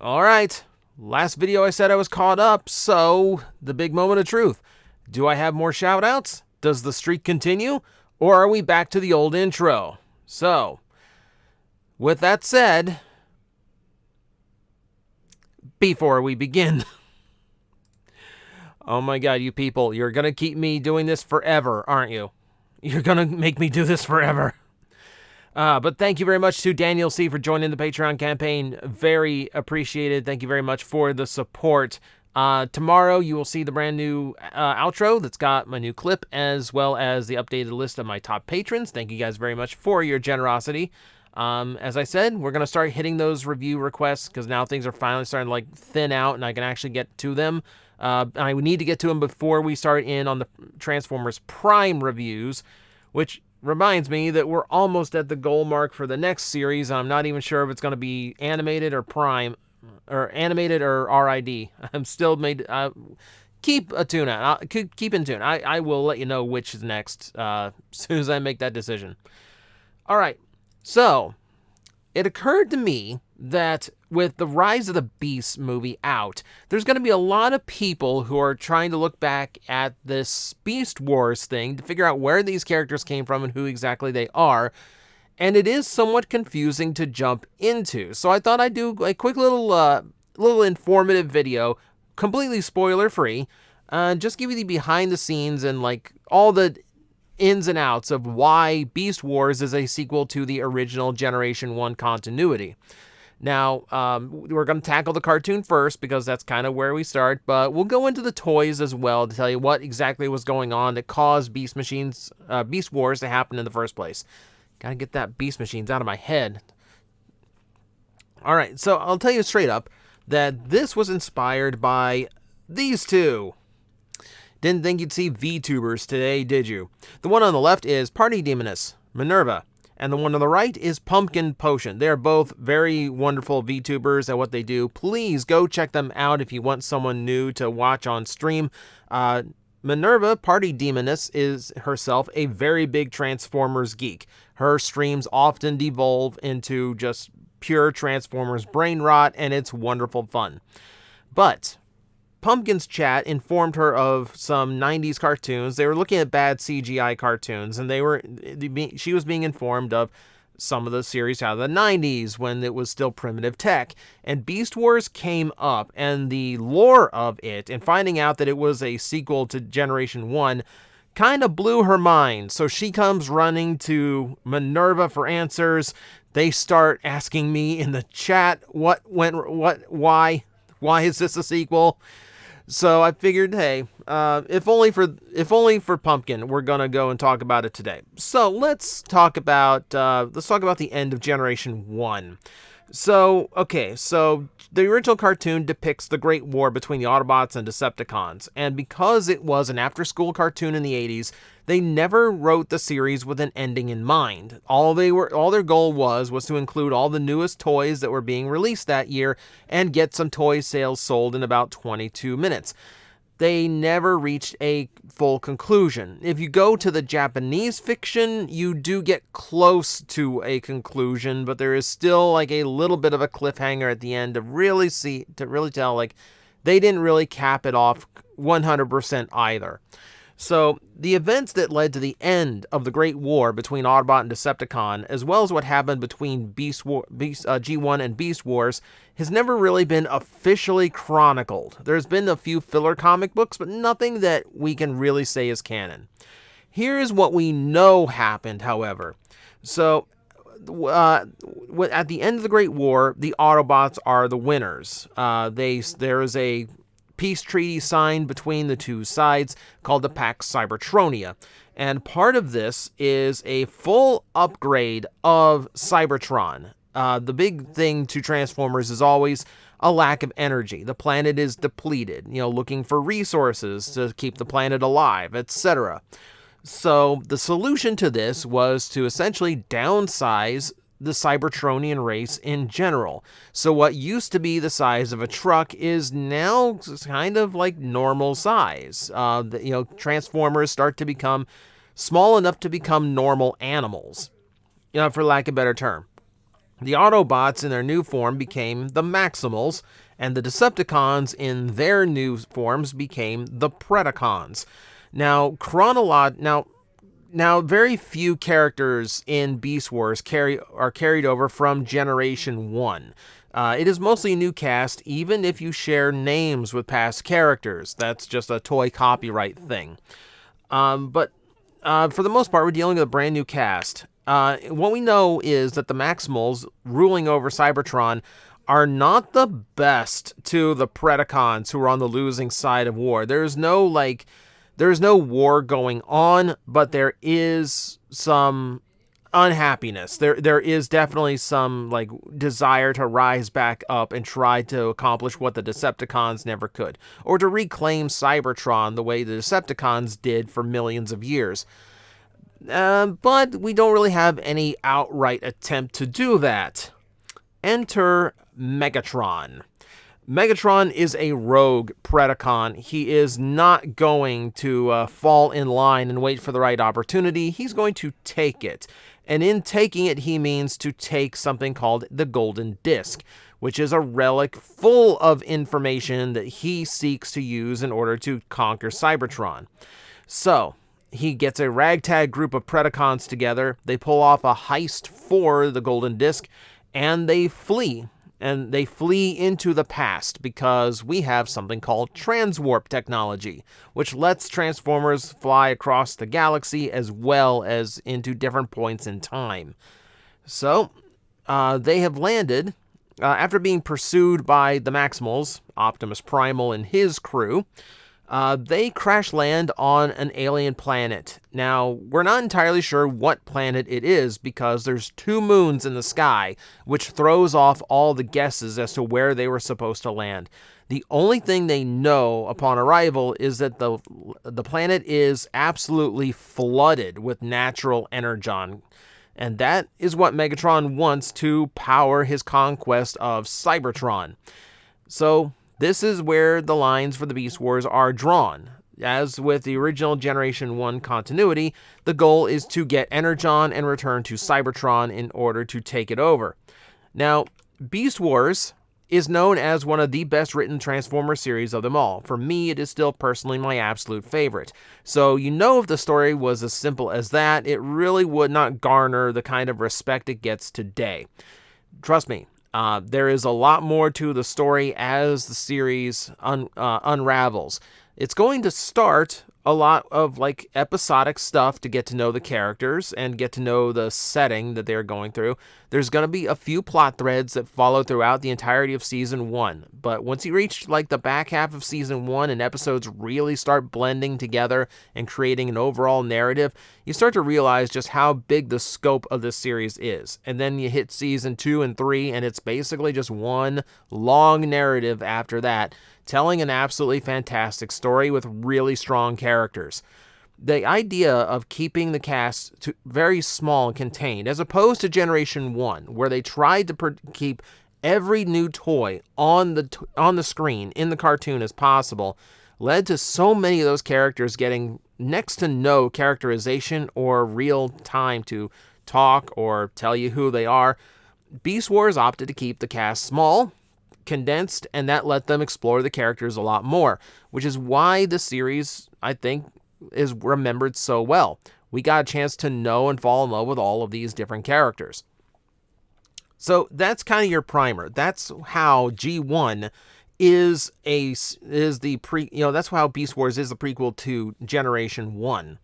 All right. Last video I said I was caught up, so the big moment of truth. Do I have more shoutouts? Does the streak continue? Or are we back to the old intro? So, with that said, before we begin, oh my god, you people, you're gonna keep me doing this forever, aren't you? You're gonna make me do this forever. But thank you very much to Daniel C. for joining the Patreon campaign. Very appreciated. Thank you very much for the support. Tomorrow you will see the brand new outro that's got my new clip as well as the updated list of my top patrons. Thank you guys very much for your generosity. As I said, we're going to start hitting those review requests because now things are finally starting to like thin out and I can actually get to them. I need to get to them before we start in on the Transformers Prime reviews, which reminds me that we're almost at the goal mark for the next series. I'm not even sure if it's going to be animated or Prime, or animated or RID. I'm still made. Keep a tune out. Keep in tune. I will let you know which is next as soon as I make that decision. All right. So it occurred to me that with the Rise of the Beast movie out, there's going to be a lot of people who are trying to look back at this Beast Wars thing to figure out where these characters came from and who exactly they are. And it is somewhat confusing to jump into. So I thought I'd do a quick little informative video, completely spoiler-free, just give you the behind the scenes and like all the ins and outs of why Beast Wars is a sequel to the original Generation 1 continuity. Now, we're going to tackle the cartoon first because that's kind of where we start, but we'll go into the toys as well to tell you what exactly was going on that caused Beast Wars to happen in the first place. Gotta get that Beast Machines out of my head. Alright, so I'll tell you straight up that this was inspired by these two. Didn't think you'd see VTubers today, did you? The one on the left is Party Demoness, Minerva, and the one on the right is Pumpkin Potion. They are both very wonderful VTubers at what they do. Please go check them out if you want someone new to watch on stream. Minerva, Party Demoness, is herself a very big Transformers geek. Her streams often devolve into just pure Transformers brain rot, and it's wonderful fun. But Pumpkin's chat informed her of some 90s cartoons. They were looking at bad CGI cartoons, and she was being informed of some of the series out of the 90s when it was still primitive tech. And Beast Wars came up, and the lore of it, and finding out that it was a sequel to Generation 1, kind of blew her mind. So she comes running to Minerva for answers. They start asking me in the chat, why is this a sequel? So I figured, hey, if only for Pumpkin, we're gonna go and talk about it today. So let's talk about the end of Generation 1. So the original cartoon depicts the Great War between the Autobots and Decepticons, and because it was an after-school cartoon in the 80s, they never wrote the series with an ending in mind. All their goal was to include all the newest toys that were being released that year and get some toy sales sold in about 22 minutes. They never reached a full conclusion. If you go to the Japanese fiction, you do get close to a conclusion, but there is still like a little bit of a cliffhanger at the end to really tell like they didn't really cap it off 100% either. So the events that led to the end of the Great War between Autobot and Decepticon, as well as what happened between G1 and Beast Wars, has never really been officially chronicled. There's been a few filler comic books, but nothing that we can really say is canon. Here is what we know happened, however. So at the end of the Great War, the Autobots are the winners. There is a peace treaty signed between the two sides called the Pax Cybertronia. And part of this is a full upgrade of Cybertron. The big thing to Transformers is always a lack of energy. The planet is depleted, looking for resources to keep the planet alive, etc. So the solution to this was to essentially downsize the Cybertronian race in general. So what used to be the size of a truck is now kind of like normal size. Transformers start to become small enough to become normal animals, for lack of a better term. The Autobots in their new form became the Maximals, and the Decepticons in their new forms became the Predacons. Now, now, very few characters in Beast Wars are carried over from Generation 1. It is mostly a new cast, even if you share names with past characters. That's just a toy copyright thing. But for the most part, we're dealing with a brand new cast. What we know is that the Maximals ruling over Cybertron are not the best to the Predacons who are on the losing side of war. There's no war going on, but there is some unhappiness. There is definitely some desire to rise back up and try to accomplish what the Decepticons never could, or to reclaim Cybertron the way the Decepticons did for millions of years. But we don't really have any outright attempt to do that. Enter Megatron. Megatron is a rogue Predacon. He is not going to fall in line and wait for the right opportunity. He's going to take it. And in taking it, he means to take something called the Golden Disc, which is a relic full of information that he seeks to use in order to conquer Cybertron. So, he gets a ragtag group of Predacons together. They pull off a heist for the Golden Disc, and they flee. And they flee into the past because we have something called transwarp technology, which lets Transformers fly across the galaxy as well as into different points in time. So, they have landed after being pursued by the Maximals, Optimus Primal and his crew. They crash land on an alien planet. Now, we're not entirely sure what planet it is because there's 2 moons in the sky, which throws off all the guesses as to where they were supposed to land. The only thing they know upon arrival is that the planet is absolutely flooded with natural energon. And that is what Megatron wants to power his conquest of Cybertron. So, this is where the lines for the Beast Wars are drawn. As with the original Generation 1 continuity, the goal is to get Energon and return to Cybertron in order to take it over. Now, Beast Wars is known as one of the best written Transformer series of them all. For me, it is still personally my absolute favorite. So if the story was as simple as that, it really would not garner the kind of respect it gets today. Trust me. There is a lot more to the story as the series unravels. It's going to start a lot of episodic stuff to get to know the characters and get to know the setting that they're going through. There's going to be a few plot threads that follow throughout the entirety of Season 1. But once you reach the back half of Season 1 and episodes really start blending together and creating an overall narrative, you start to realize just how big the scope of this series is. And then you hit Season 2 and 3 and it's basically just one long narrative after that, telling an absolutely fantastic story with really strong characters. The idea of keeping the cast very small and contained, as opposed to Generation 1, where they tried to keep every new toy on the screen in the cartoon as possible, led to so many of those characters getting next to no characterization or real time to talk or tell you who they are. Beast Wars opted to keep the cast small, condensed, and that let them explore the characters a lot more, which is why the series, I think, is remembered so well. We got a chance to know and fall in love with all of these different characters. So that's kind of your primer. That's how G1 is that's how Beast Wars is the prequel to Generation 1.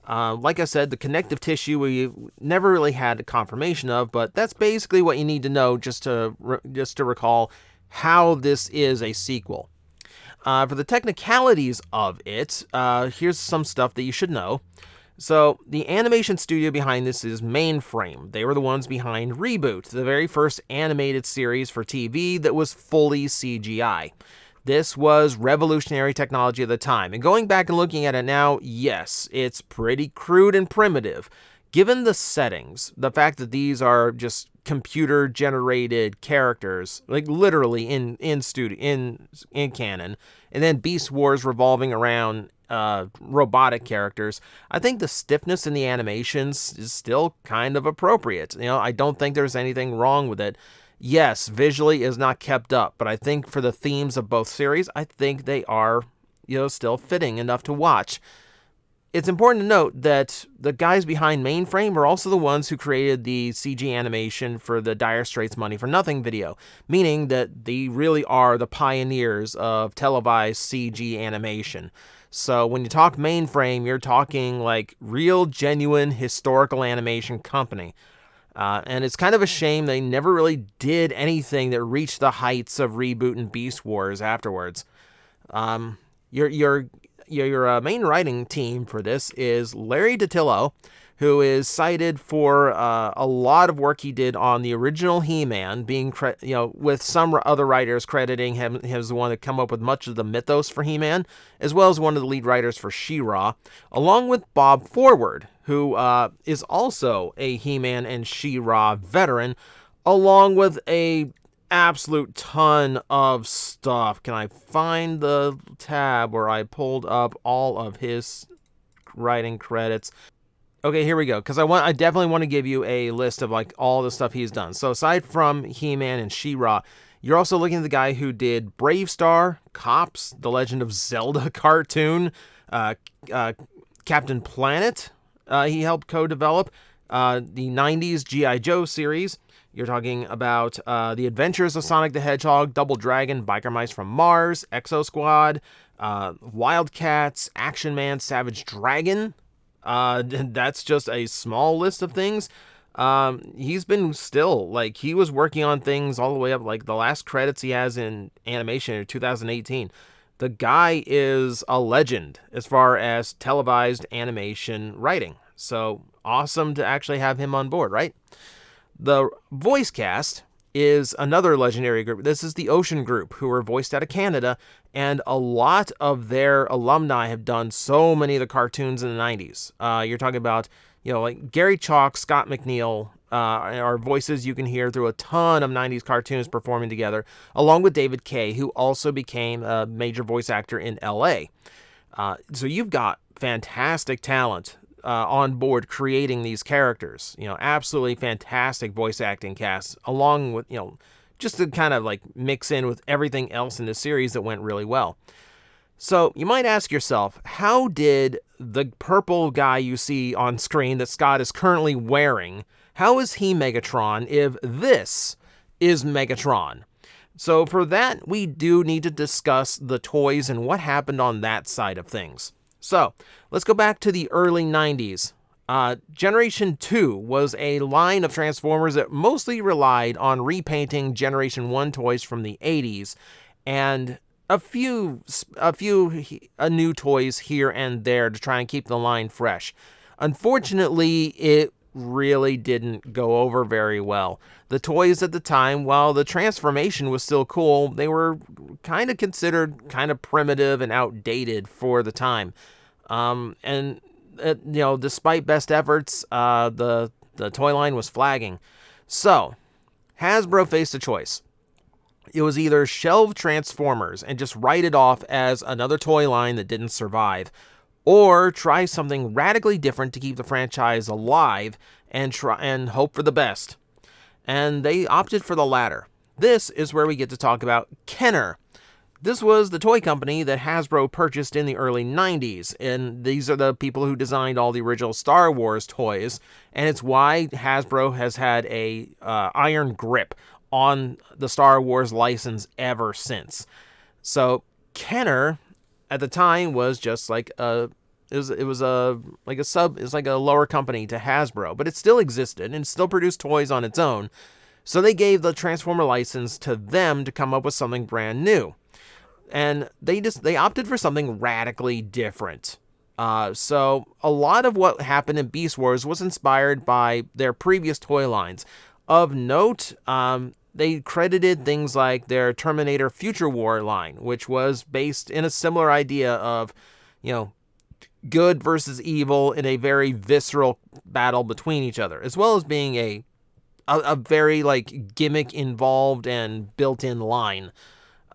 Like I said, the connective tissue we never really had confirmation of, but that's basically what you need to know just to recall how this is a sequel. For the technicalities of it, here's some stuff that you should know. So, the animation studio behind this is Mainframe. They were the ones behind Reboot, the very first animated series for TV that was fully CGI. This was revolutionary technology at the time. And going back and looking at it now, yes, it's pretty crude and primitive. given the settings, the fact that these are just computer generated characters, like literally in canon, and then Beast Wars revolving around robotic characters, I think the stiffness in the animations is still kind of appropriate. I don't think there's anything wrong with it. Yes, visually is not kept up, but I think for the themes of both series, I think they are, still fitting enough to watch. It's important to note that the guys behind Mainframe are also the ones who created the CG animation for the Dire Straits Money for Nothing video, meaning that they really are the pioneers of televised CG animation. So when you talk Mainframe, you're talking like real, genuine, historical animation company. And it's kind of a shame they never really did anything that reached the heights of Reboot and Beast Wars afterwards. Your main writing team for this is Larry DiTillo, who is cited for a lot of work he did on the original He-Man, being with some other writers crediting him as the one that come up with much of the mythos for He-Man, as well as one of the lead writers for She-Ra, along with Bob Forward, who is also a He-Man and She-Ra veteran, along with a absolute ton of stuff. Can I find the tab where I pulled up all of his writing credits? Okay, here we go, because I definitely want to give you a list of like all the stuff he's done. So aside from He-Man and She-Ra, you're also looking at the guy who did Brave Star, Cops, The Legend of Zelda cartoon, Captain Planet, he helped co-develop, the 90s G.I. Joe series. You're talking about The Adventures of Sonic the Hedgehog, Double Dragon, Biker Mice from Mars, Exo Squad, Wildcats, Action Man, Savage Dragon. That's just a small list of things. He's been he was working on things all the way up, like the last credits he has in animation in 2018. The guy is a legend as far as televised animation writing. So awesome to actually have him on board, right? The voice cast is another legendary group. This is the Ocean Group, who are voiced out of Canada, and a lot of their alumni have done so many of the cartoons in the 90s. You're talking about, like Gary Chalk, Scott McNeil, are voices you can hear through a ton of 90s cartoons performing together, along with David Kaye, who also became a major voice actor in L.A. So you've got fantastic talent on board creating these characters. Absolutely fantastic voice acting casts, along with, just to kind of like mix in with everything else in the series that went really well. So you might ask yourself, how did the purple guy you see on screen that Scott is currently wearing, how is he Megatron if this is Megatron? So for that, we do need to discuss the toys and what happened on that side of things. So let's go back to the early 90s. Generation 2 was a line of Transformers that mostly relied on repainting Generation 1 toys from the 80s and a few new toys here and there to try and keep the line fresh. Unfortunately, it really didn't go over very well. The toys at the time, while the transformation was still cool, they were kind of considered kind of primitive and outdated for the time. Despite best efforts, the toy line was flagging. So, Hasbro faced a choice. It was either shelve Transformers and just write it off as another toy line that didn't survive, or try something radically different to keep the franchise alive and try and hope for the best. And they opted for the latter. This is where we get to talk about Kenner. This was the toy company that Hasbro purchased in the early 90s, and these are the people who designed all the original Star Wars toys, and it's why Hasbro has had a iron grip on the Star Wars license ever since. So Kenner at the time was just like a lower company to Hasbro, but it still existed and still produced toys on its own. So they gave the Transformer license to them to come up with something brand new. And they opted for something radically different. So a lot of what happened in Beast Wars was inspired by their previous toy lines. Of note, they credited things like their Terminator Future War line, which was based in a similar idea of, good versus evil in a very visceral battle between each other, as well as being a very like gimmick involved and built-in line.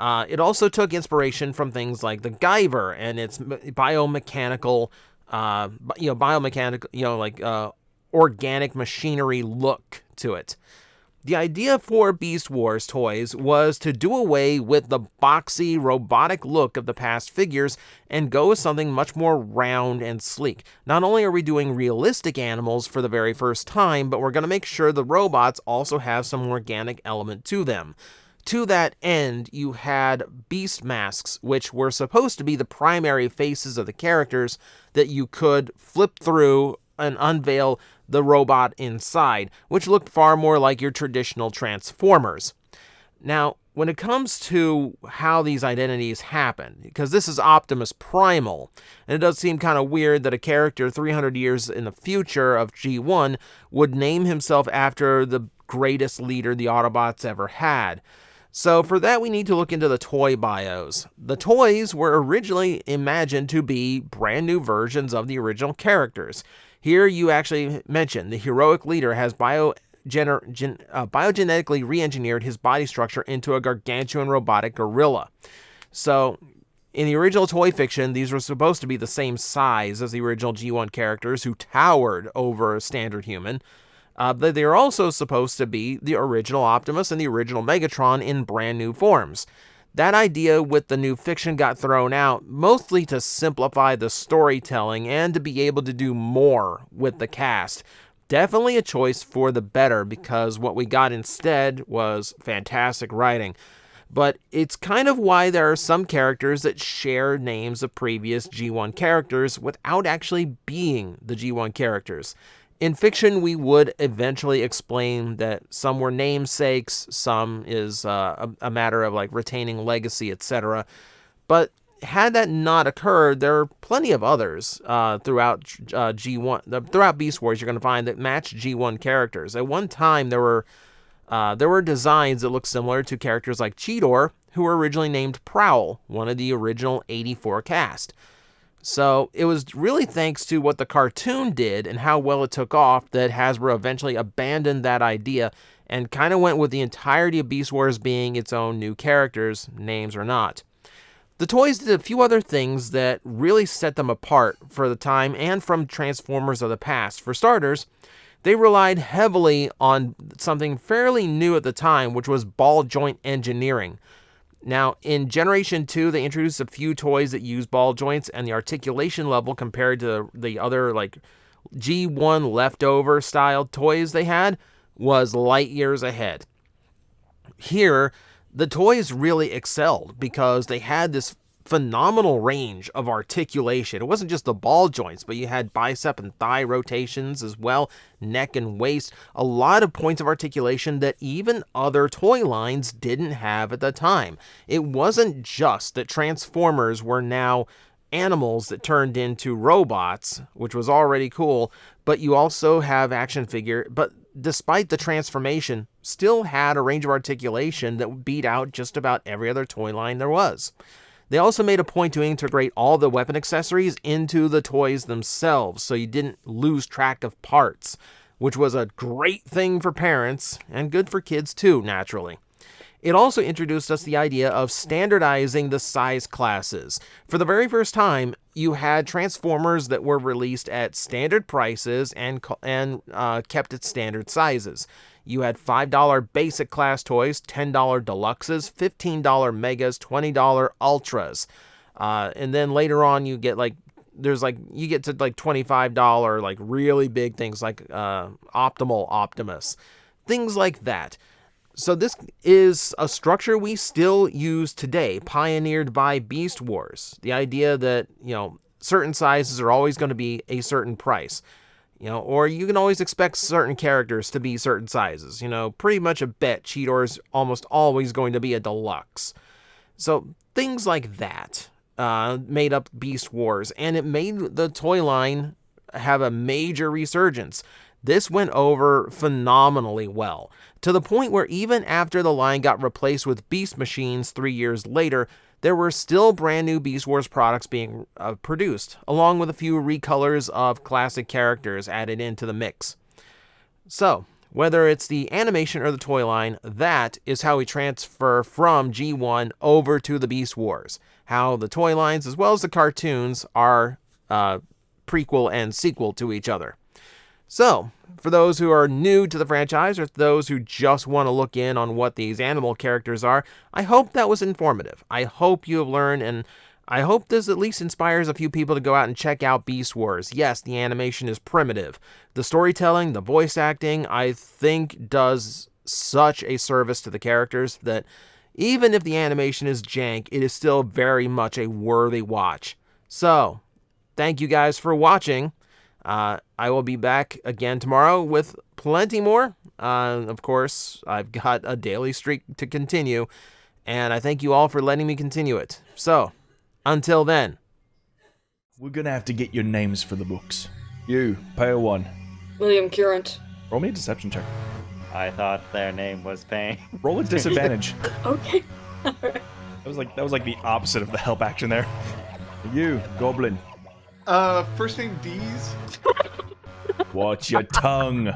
It also took inspiration from things like the Guyver and its biomechanical, organic machinery look to it. The idea for Beast Wars toys was to do away with the boxy, robotic look of the past figures and go with something much more round and sleek. Not only are we doing realistic animals for the very first time, but we're going to make sure the robots also have some organic element to them. To that end, you had beast masks, which were supposed to be the primary faces of the characters that you could flip through and unveil the robot inside, which looked far more like your traditional Transformers. Now, when it comes to how these identities happen, because this is Optimus Primal, and it does seem kind of weird that a character 300 years in the future of G1 would name himself after the greatest leader the Autobots ever had. So for that, we need to look into the toy bios. The toys were originally imagined to be brand new versions of the original characters. Here you actually mention the heroic leader has biogenetically re-engineered his body structure into a gargantuan robotic gorilla. So in the original toy fiction, these were supposed to be the same size as the original G1 characters who towered over a standard human. But they are also supposed to be the original Optimus and the original Megatron in brand new forms. That idea with the new fiction got thrown out, mostly to simplify the storytelling and to be able to do more with the cast. Definitely a choice for the better, because what we got instead was fantastic writing. But it's kind of why there are some characters that share names of previous G1 characters without actually being the G1 characters. In fiction, we would eventually explain that some were namesakes, some is a matter of like retaining legacy, etc. But had that not occurred, there are plenty of others throughout G1, throughout Beast Wars. You're going to find that match G1 characters. At one time, there were designs that looked similar to characters like Cheetor, who were originally named Prowl, one of the original 84 cast. So it was really thanks to what the cartoon did and how well it took off that Hasbro eventually abandoned that idea and kind of went with the entirety of Beast Wars being its own new characters, names or not. The toys did a few other things that really set them apart for the time and from Transformers of the past. For starters, they relied heavily on something fairly new at the time, which was ball joint engineering. Now, in Generation 2, they introduced a few toys that use ball joints, and the articulation level compared to the other, like, G1 leftover style toys they had was light years ahead. Here, the toys really excelled because they had this phenomenal range of articulation. It wasn't just the ball joints, but you had bicep and thigh rotations as well, neck and waist, a lot of points of articulation that even other toy lines didn't have at the time. It wasn't just that Transformers were now animals that turned into robots, which was already cool, but you also have action figure, but despite the transformation, still had a range of articulation that beat out just about every other toy line there was. They also made a point to integrate all the weapon accessories into the toys themselves, so you didn't lose track of parts, which was a great thing for parents, and good for kids too, naturally. It also introduced us the idea of standardizing the size classes. For the very first time, you had Transformers that were released at standard prices and kept at standard sizes. You had $5 basic class toys, $10 deluxes, $15 megas, $20 ultras. And then later on you get you get to like $25 like really big things like Optimal Optimus. Things like that. So this is a structure we still use today, pioneered by Beast Wars. The idea that, certain sizes are always going to be a certain price. Or you can always expect certain characters to be certain sizes. Pretty much a bet Cheetor's almost always going to be a deluxe. So things like that made up Beast Wars, and it made the toy line have a major resurgence. This went over phenomenally well, to the point where even after the line got replaced with Beast Machines 3 years later, there were still brand new Beast Wars products being produced, along with a few recolors of classic characters added into the mix. So, whether it's the animation or the toy line, that is how we transfer from G1 over to the Beast Wars. How the toy lines as well as the cartoons are prequel and sequel to each other. So, for those who are new to the franchise, or those who just want to look in on what these animal characters are, I hope that was informative. I hope you have learned, and I hope this at least inspires a few people to go out and check out Beast Wars. Yes, the animation is primitive. The storytelling, the voice acting, I think does such a service to the characters that even if the animation is jank, it is still very much a worthy watch. So, thank you guys for watching. I will be back again tomorrow with plenty more. Of course, I've got a daily streak to continue, and I thank you all for letting me continue it. So, until then. We're gonna have to get your names for the books. You, Pale One. William Current. Roll me a deception check. I thought their name was Pain. Roll a disadvantage. Okay. Alright. That was like the opposite of the help action there. You, Goblin. First name D's. Watch your tongue.